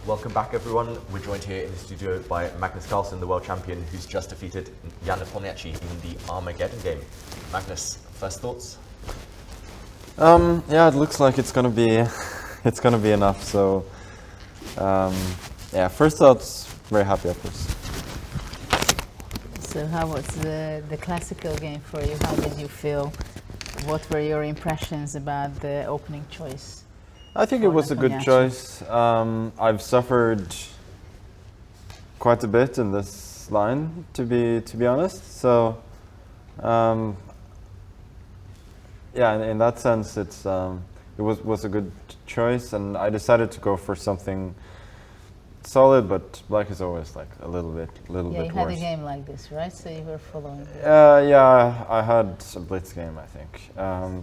Welcome back, everyone. We're joined here in the studio by Magnus Carlsen, the world champion, who's just defeated Nepomniachtchi in the Armageddon game. Magnus, first thoughts? Yeah, it looks like it's gonna be enough. So, yeah, first thoughts, very happy, of course. So, how was the classical game for you? How did you feel? What were your impressions about the opening choice? I think it was a good choice. I've suffered quite a bit in this line, to be honest. So, yeah, in that sense, it was a good choice, and I decided to go for something solid, but black is always like a little bit worse. Yeah, you had a game like this, right? So you were following. Yeah, I had a blitz game, I think,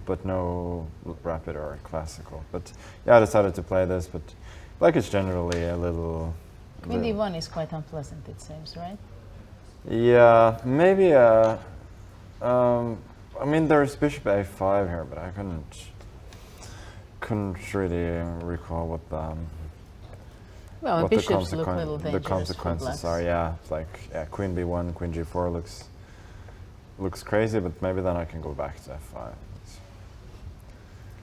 but no rapid or classical. But yeah, I decided to play this, but black is generally a little. Queen d1 is quite unpleasant, it seems, right? Yeah, maybe. I mean, there's bishop a5 here, but I couldn't really recall what the. Well, what bishops look a little dangerous. The consequences are, yeah. It's like, yeah, queen b1, queen g4 looks crazy, but maybe then I can go back to f5.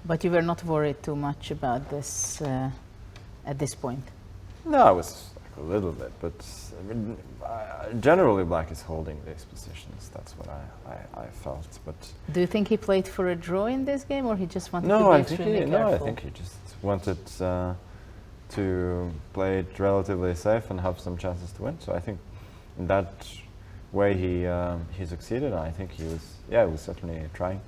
But you were not worried too much about this at this point? No, I was like a little bit, but I mean, generally black is holding these positions. That's what I felt. But do you think he played for a draw in this game, or he just wanted to be extremely careful? No, I think he just wanted to play it relatively safe and have some chances to win. So I think in that way he succeeded. I think he was certainly trying.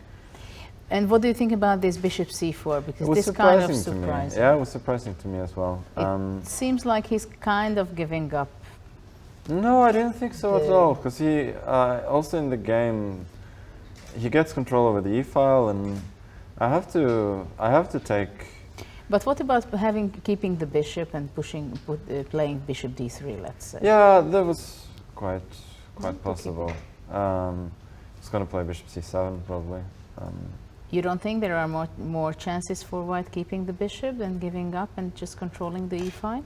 And what do you think about this bishop c4? Because this kind of surprising. Yeah, it was surprising to me as well. It seems like he's kind of giving up. No, I didn't think so at all. Because he also in the game he gets control over the e-file, and I have to take. But what about keeping the bishop and playing bishop d3, let's say? Yeah, that was quite possible. He's going to play bishop c7 probably. You don't think there are more chances for white keeping the bishop than giving up and just controlling the e-file?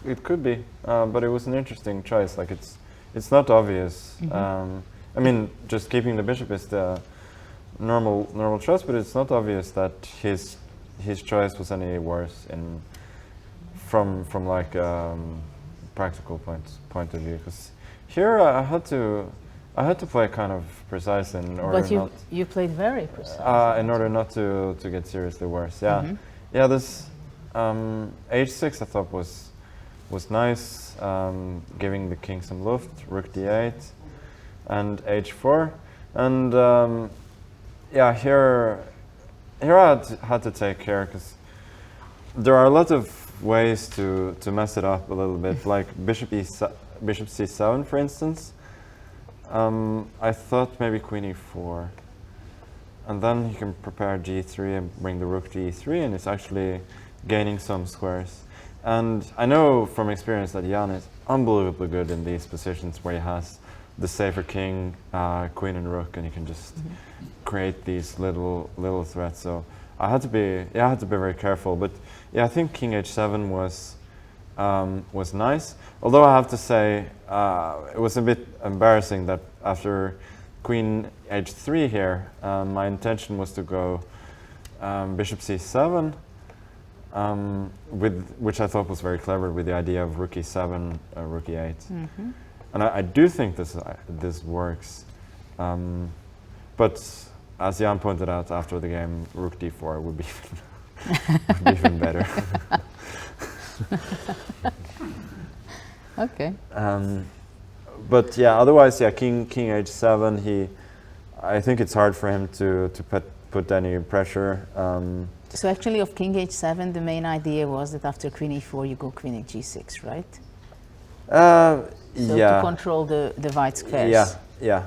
It could be, but it was an interesting choice. Like it's not obvious. Mm-hmm. I mean, just keeping the bishop is the normal choice, but it's not obvious that his choice was any worse from like practical point of view. Because here I had to play kind of precise in order. But you played very precise. In order not to get seriously worse. Yeah, mm-hmm. Yeah. This h6 I thought was nice, giving the king some luft. Rook d8 and h4, and yeah, here I had to take care because there are a lot of ways to mess it up a little bit, like bishop c7, for instance. I thought maybe queen e4, and then he can prepare g3 and bring the rook to e3, and it's actually gaining some squares. And I know from experience that Jan is unbelievably good in these positions where he has the safer king, queen and rook, and he can just create these little threats. So I had to be very careful. But yeah, I think king h7 was nice. Although I have to say it was a bit embarrassing that after queen h3 here, my intention was to go bishop c7, which I thought was very clever, with the idea of rook e7, rook e8. Mm-hmm. And I do think this works, but as Jan pointed out after the game, rook d4 would be even better. Okay. But yeah, otherwise, yeah, king h7. I think it's hard for him to put any pressure. So actually, of king h7, the main idea was that after queen e4, you go queen g6, right? So yeah. to control the white squares. Yeah.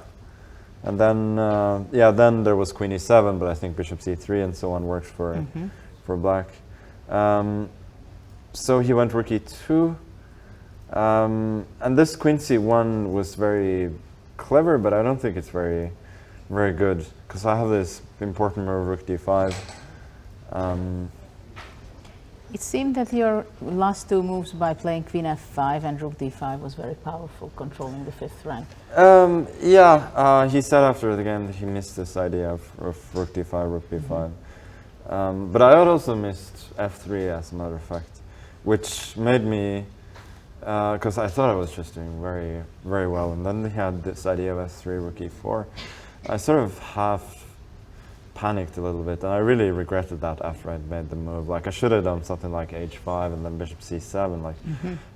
And then then there was queen e7, but I think bishop c3 and so on worked for black. So he went rook e2, and this queen c1 was very clever, but I don't think it's very good because I have this important move rook d5. It seemed that your last two moves by playing queen f5 and rook d5 was very powerful, controlling the fifth rank. He said after the game that he missed this idea of rook d5, rook b5. But I also missed f3, as a matter of fact, which made me, because I thought I was just doing very, very well, and then he had this idea of f3, rook e4. I sort of half panicked a little bit, and I really regretted that after I'd made the move. Like, I should have done something like h5 and then bishop c7. Like,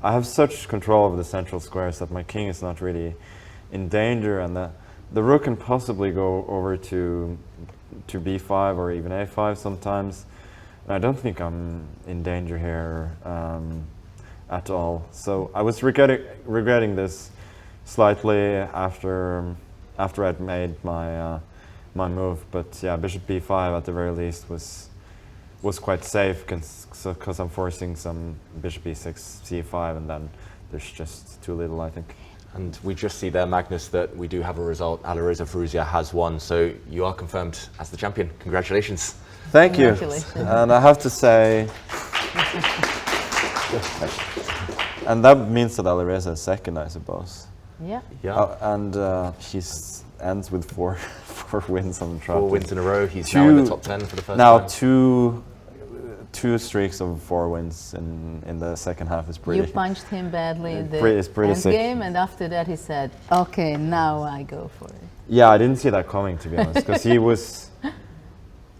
I have such control of the central squares that my king is not really in danger, and the rook can possibly go over to b5 or even a5 sometimes. And I don't think I'm in danger here at all. So I was regretting this slightly after I'd made my move, but yeah, bishop b5 at the very least was quite safe, because I'm forcing some bishop e6, c5, and then there's just too little, I think. And we just see there, Magnus, that we do have a result. Alireza Firouzja has won, so you are confirmed as the champion. Congratulations. Thank you. Congratulations. And I have to say, and that means that Alireza is second, I suppose. Yeah. Yeah. And he ends with four wins on the trot. 4 wins in a row. He's now in the top 10 for the first now time. two streaks of 4 wins in the second half is pretty. You punched him badly in the It's pretty end sick. game, and after that he said, "Okay, now I go for it." Yeah, I didn't see that coming, to be honest, because he was.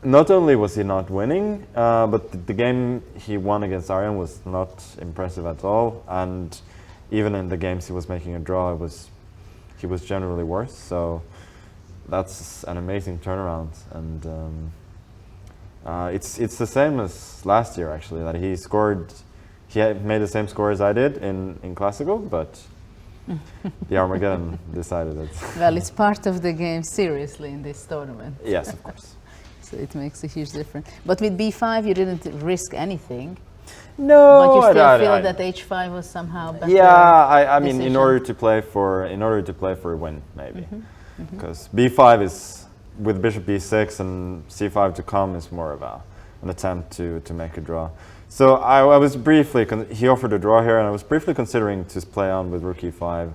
Not only was he not winning, but the game he won against Aryan was not impressive at all, and even in the games he was making a draw, he was generally worse. So that's an amazing turnaround, and it's the same as last year, actually. That he had made the same score as I did in classical, but the Armageddon decided it. Well, it's part of the game, seriously, in this tournament. Yes, of course. So it makes a huge difference. But with b5, you didn't risk anything. No, But you still feel that h5 was somehow better. Yeah, I mean, decision? in order to play for a win, maybe, because b5 is with bishop b6 and c5 to come is more of an attempt to make a draw. So I was briefly he offered a draw here, and I was briefly considering to play on with rook e5,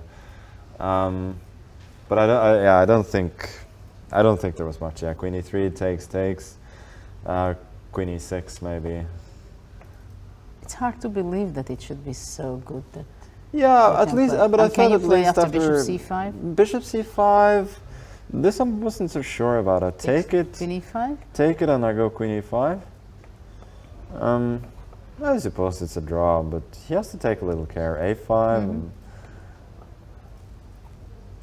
but I don't think there was much. Yeah, queen e3 takes, queen e6 maybe. It's hard to believe that it should be so good that. Yeah, at least, but I can thought you at play least after bishop c5? Bishop c5. This I wasn't so sure about. I take it. Queen e5? Take it, and I go queen e5. I suppose it's a draw, but he has to take a little care. a5. And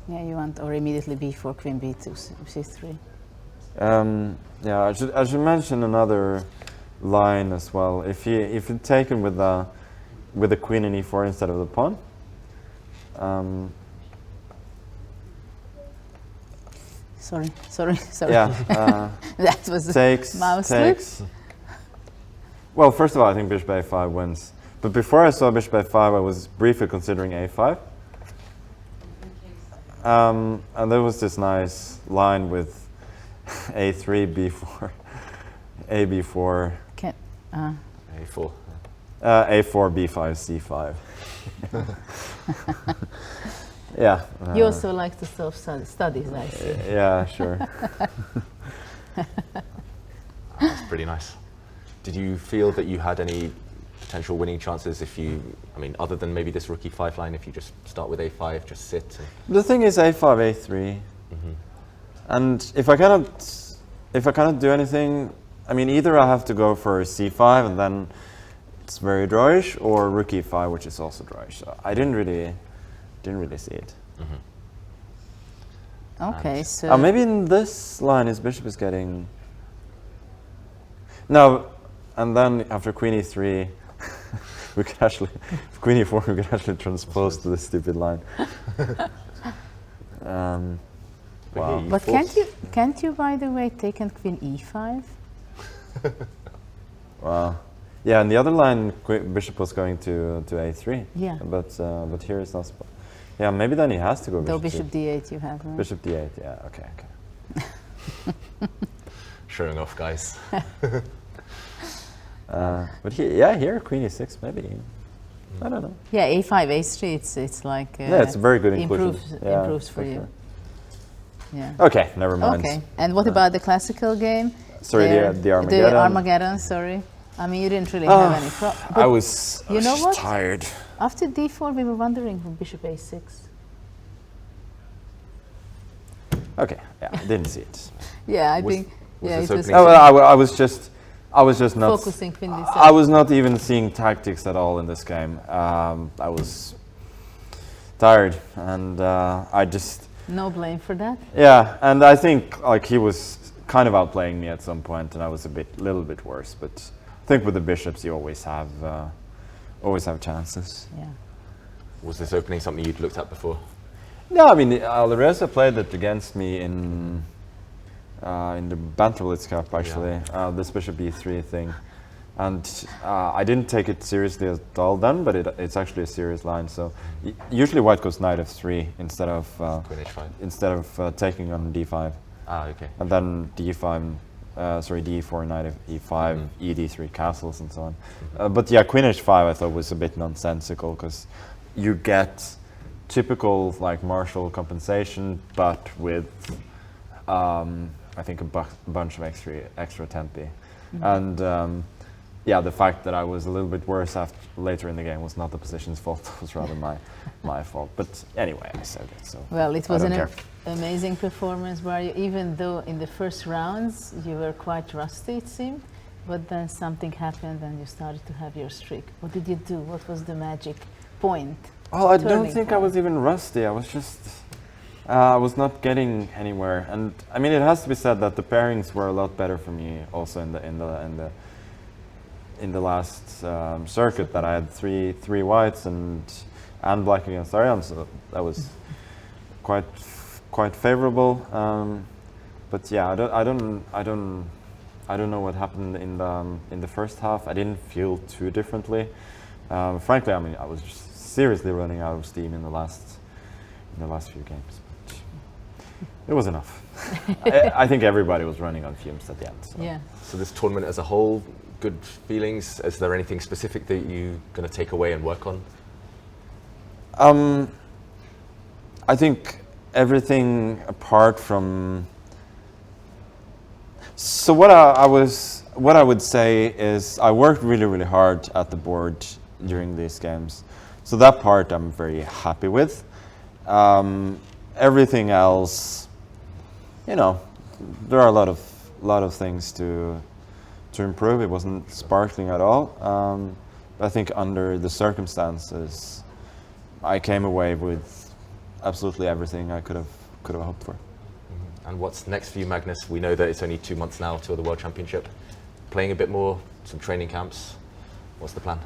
Yeah, you want, or immediately b4, queen b2, c3. yeah, I should mention another line as well. If you'd taken with the queen in e4 instead of the pawn. Sorry. Yeah. That was takes. mouse slip. Well, first of all, I think bishop a5 wins. But before I saw bishop a5, I was briefly considering a5. And there was this nice line with a3, b4, a b4, A4. a4, b5, c5. Yeah. You also like to self-studies, I see. Yeah, sure. That's pretty nice. Did you feel that you had any potential winning chances if you, I mean, other than maybe this rook e5 line, if you just start with a5, just sit? The thing is a5, a3. And if I cannot do anything, I mean, either I have to go for c5 and then it's very drawish, or rook e5, which is also drawish. So I didn't really see it. Okay, so Maybe in this line his bishop is getting. No, and then after queen e3, we could actually, queen e4, we could actually transpose to this stupid line. Wow. But can't you, by the way, take on queen e5? Wow. Yeah, and the other line, bishop was going to a3. Yeah. But here it's not. Yeah, maybe then he has to go Though bishop. bishop d8 you have, right? Bishop d8. Yeah. Okay. Showing off, guys. But here Queen E6 maybe. I don't know. Yeah, A5, A3. It's like Yeah, it's a very good inclusion. Improves for you. Sure. Yeah. Okay, never mind. Okay. And what about the classical game? Sorry, There- the Armageddon. The Armageddon. Sorry. I mean, you didn't really have any problem. I was You know just what? tired. After D4, we were wondering from Bishop A6. Okay, yeah, I didn't see it. Yeah, I Was- think. was Yeah, this it was opening- Oh, well, I was just not. focusing Queen D7. I was not even seeing tactics at all in this game. I was tired, and I just. No blame for that. Yeah, and I think like he was kind of outplaying me at some point, and I was little bit worse. But I think with the bishops, you always have chances. Yeah. Was this opening something you'd looked at before? No, I mean Alireza played it against me in the Banterblitz Cup actually. This bishop e3 thing, and I didn't take it seriously at all then, but it's actually a serious line. So usually white goes knight f3 instead of Queen h5. taking on d5, Okay. and then d5. d4, knight e5, ed3 castles and so on. But yeah, queen h5 I thought was a bit nonsensical because you get typical like martial compensation, but with I think a bunch of extra tempi. And yeah, the fact that I was a little bit worse later in the game was not the position's fault. It was rather my fault. But anyway, I said it. So Well, it was I an don't care. amazing performance where you, even though in the first rounds you were quite rusty, it seemed, but then something happened and you started to have your streak. What did you do? What was the magic point? Well, I don't turning think I point? was even rusty. I was just, I was not getting anywhere. And I mean, it has to be said that the pairings were a lot better for me also in the last circuit. That I had three whites and black against Ariane, so that was quite favorable. But yeah, I don't know what happened in the first half. I didn't feel too differently. Frankly, I mean, I was just seriously running out of steam in the last few games. But it was enough. I think everybody was running on fumes at the end. So. Yeah. So this tournament as a whole, good feelings. Is there anything specific that you're going to take away and work on? I think everything apart from. So what I would say is I worked really hard at the board during these games. So that part I'm very happy with. Everything else, you know, there are a lot of things to improve. It wasn't sparkling at all. But I think under the circumstances, I came away with absolutely everything I could have hoped for. And what's next for you, Magnus? We know that it's only 2 months now till the World Championship. Playing a bit more, some training camps. What's the plan?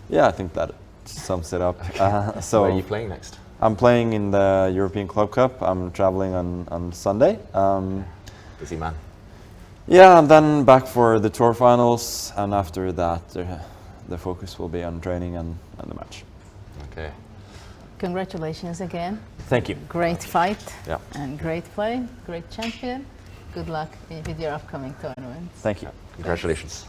Yeah, I think that sums it up. So where are you playing next? I'm playing in the European Club Cup. I'm traveling on Sunday. Busy man. Yeah, and then back for the tour finals, and after that, the focus will be on training and the match. Okay. Congratulations again. Thank you. Great fight Yeah. and great play. Great champion. Good luck with your upcoming tournaments. Thank you. Congratulations.